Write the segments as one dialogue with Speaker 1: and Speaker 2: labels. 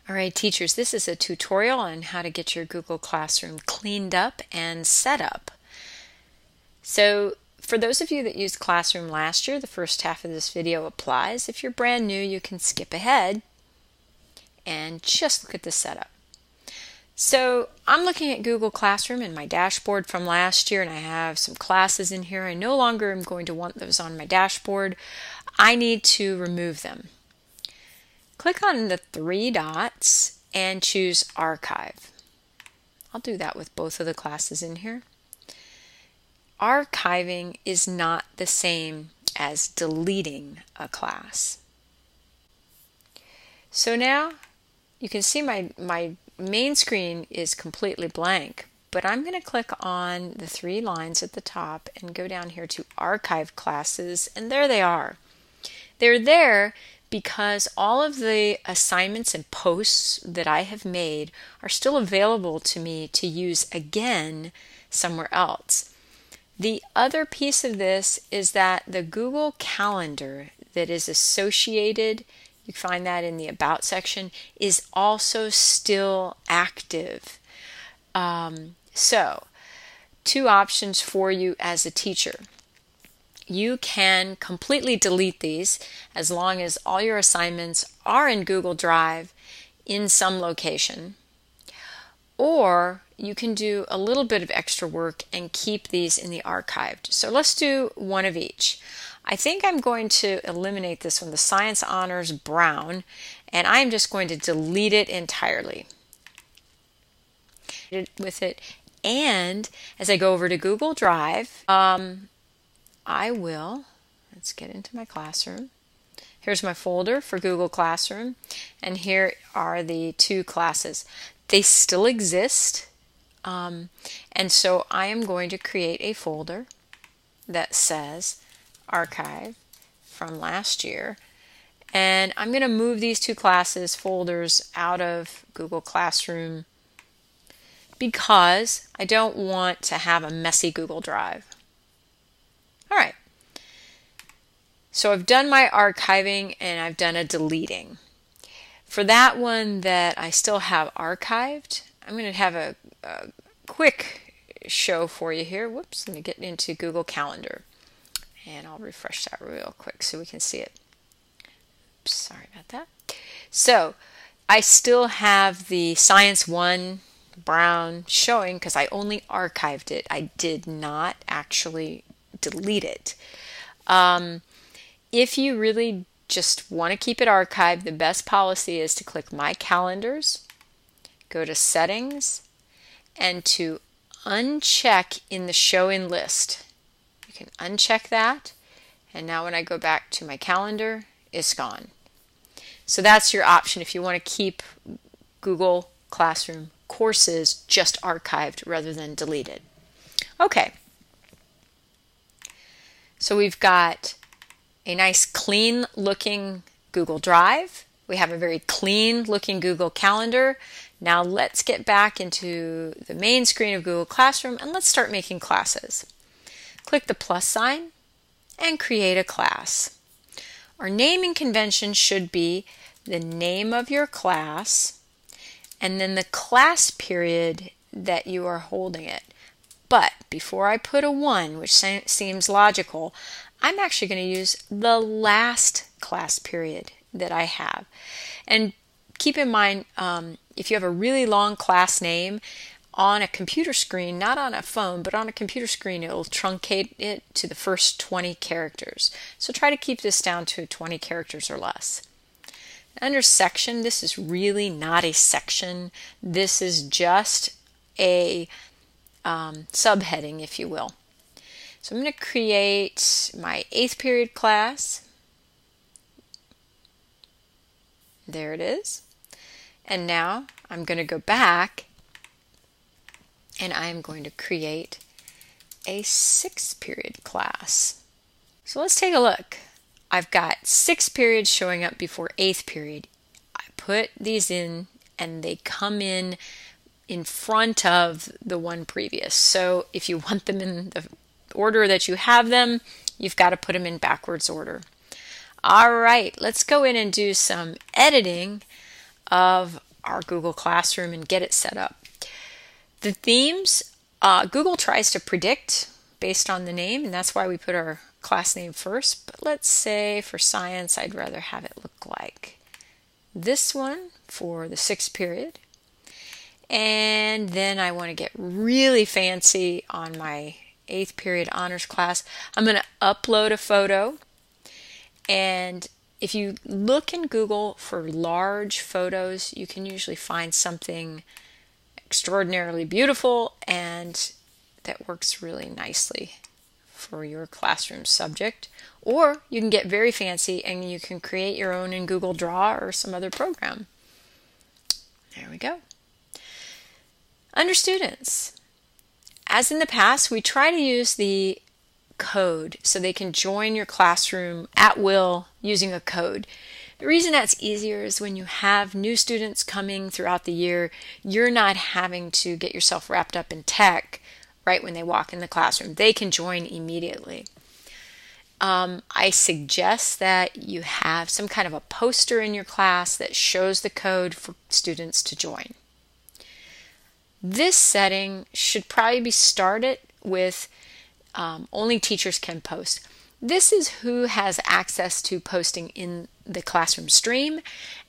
Speaker 1: All right, teachers, this is a tutorial on how to get your Google Classroom cleaned up and set up. So for those of you that used Classroom last year, the first half of this video applies. If you're brand new, you can skip ahead and just look at the setup. So I'm looking at Google Classroom in my dashboard from last year, and I have some classes in here. I no longer am going to want those on my dashboard. I need to remove them. Click on the three dots and choose Archive. I'll do that with both of the classes in here. Archiving is not the same as deleting a class. So now you can see my main screen is completely blank, but I'm going to click on the three lines at the top and go down here to Archive Classes, and there they are. They're there because all of the assignments and posts that I have made are still available to me to use again somewhere else. The other piece of this is that the Google Calendar that is associated, you find that in the About section, is also still active. So, two options for you as a teacher. You can completely delete these as long as all your assignments are in Google Drive in some location. Or you can do a little bit of extra work and keep these in the archived. So let's do one of each. I think I'm going to eliminate this one, the Science Honors Brown, and I'm just going to delete it entirely. With it, and as I go over to Google Drive, let's get into my classroom. Here's my folder for Google Classroom, and here are the two classes. They still exist, and so I am going to create a folder that says Archive from last year, and I'm going to move these two classes folders out of Google Classroom because I don't want to have a messy Google Drive. All right, so I've done my archiving and I've done a deleting. For that one that I still have archived, I'm going to have a quick show for you here. Whoops, let me get into Google Calendar. And I'll refresh that real quick so we can see it. Oops, sorry about that. So I still have the Science 1 Brown showing because I only archived it. I did not actually delete it. If you really just want to keep it archived, the best policy is to click My Calendars, go to Settings, and to uncheck in the Show in List. You can uncheck that, and now when I go back to my calendar, it's gone. So that's your option if you want to keep Google Classroom courses just archived rather than deleted. Okay. So we've got a nice clean looking Google Drive. We have a very clean looking Google Calendar. Now let's get back into the main screen of Google Classroom and let's start making classes. Click the plus sign and create a class. Our naming convention should be the name of your class and then the class period that you are holding it. But before I put a 1, which seems logical, I'm actually going to use the last class period that I have. And keep in mind, if you have a really long class name on a computer screen, not on a phone, but on a computer screen, it will truncate it to the first 20 characters. So try to keep this down to 20 characters or less. Under section, this is really not a section. This is just a subheading, if you will. So I'm going to create my 8th period class. There it is. And now I'm going to go back and I'm going to create a 6th period class. So let's take a look. I've got 6 periods showing up before 8th period. I put these in and they come in front of the one previous. So if you want them in the order that you have them, you've got to put them in backwards order. All right, let's go in and do some editing of our Google Classroom and get it set up. The themes, Google tries to predict based on the name, and that's why we put our class name first. But let's say for science, I'd rather have it look like this one for the 6th period. And then I want to get really fancy on my 8th period honors class. I'm going to upload a photo. And if you look in Google for large photos, you can usually find something extraordinarily beautiful and that works really nicely for your classroom subject. Or you can get very fancy and you can create your own in Google Draw or some other program. There we go. Under students, as in the past, we try to use the code so they can join your classroom at will using a code. The reason that's easier is when you have new students coming throughout the year, you're not having to get yourself wrapped up in tech right when they walk in the classroom. They can join immediately. I suggest that you have some kind of a poster in your class that shows the code for students to join. This setting should probably be started with only teachers can post. This is who has access to posting in the classroom stream,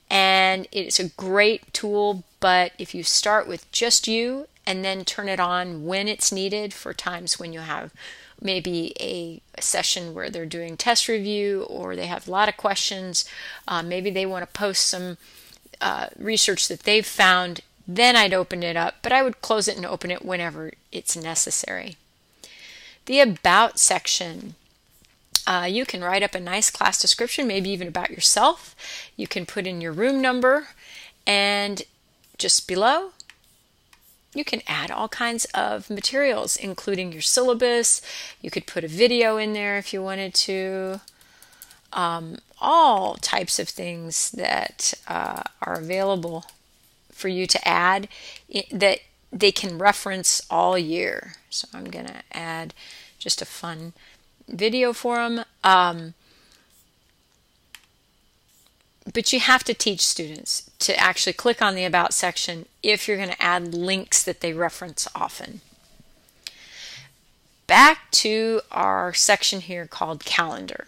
Speaker 1: and it's a great tool, but if you start with just you and then turn it on when it's needed for times when you have maybe a session where they're doing test review or they have a lot of questions, maybe they want to post some research that they've found, then I'd open it up, but I would close it and open it whenever it's necessary. The About section, you can write up a nice class description, maybe even about yourself. You can put in your room number, and just below, you can add all kinds of materials, including your syllabus. You could put a video in there if you wanted to. All types of things that are available for you to add that they can reference all year. So I'm going to add just a fun video for them. But you have to teach students to actually click on the About section if you're going to add links that they reference often. Back to our section here called Calendar.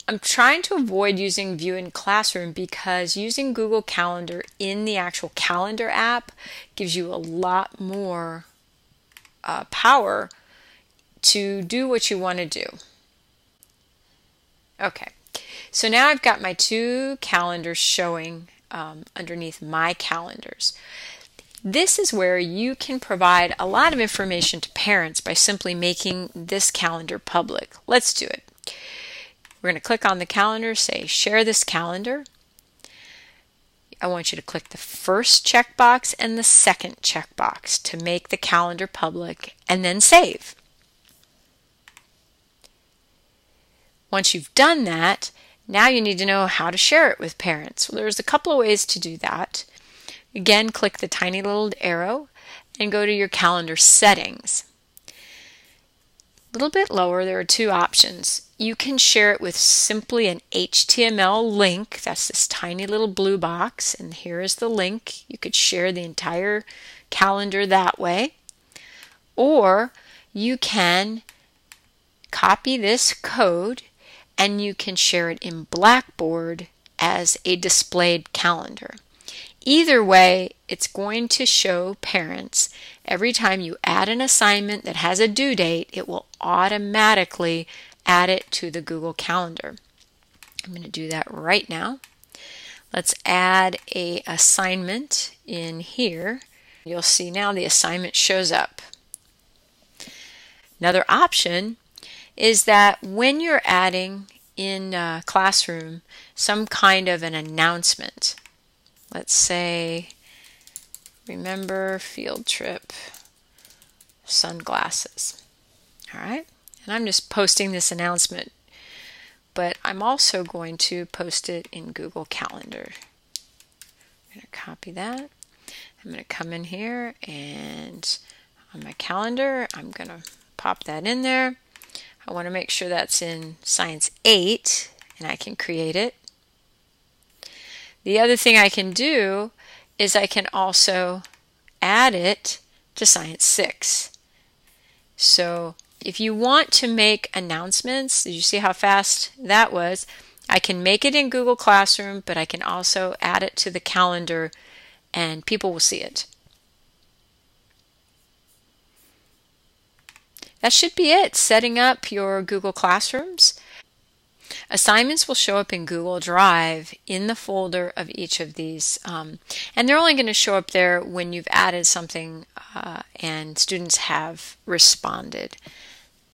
Speaker 1: I'm trying to avoid using View in Classroom because using Google Calendar in the actual Calendar app gives you a lot more power to do what you want to do. Okay, so now I've got my 2 calendars showing underneath my calendars. This is where you can provide a lot of information to parents by simply making this calendar public. Let's do it. We're going to click on the calendar, say share this calendar. I want you to click the first checkbox and the second checkbox to make the calendar public, and then save. Once you've done that, now you need to know how to share it with parents. Well, there's a couple of ways to do that. Again, click the tiny little arrow and go to your calendar settings. A little bit lower, there are 2 options. You can share it with simply an HTML link. That's this tiny little blue box, and here is the link. You could share the entire calendar that way. Or you can copy this code and you can share it in Blackboard as a displayed calendar. Either way, it's going to show parents every time you add an assignment that has a due date, it will automatically add it to the Google Calendar. I'm going to do that right now. Let's add an assignment in here. You'll see now the assignment shows up. Another option is that when you're adding in Classroom some kind of an announcement, let's say, remember field trip sunglasses. All right, and I'm just posting this announcement, but I'm also going to post it in Google Calendar. I'm going to copy that. I'm going to come in here and on my calendar, I'm going to pop that in there. I want to make sure that's in Science 8 and I can create it. The other thing I can do is I can also add it to Science 6. So if you want to make announcements, did you see how fast that was? I can make it in Google Classroom, but I can also add it to the calendar and people will see it. That should be it, setting up your Google Classrooms. Assignments will show up in Google Drive in the folder of each of these, and they're only going to show up there when you've added something and students have responded.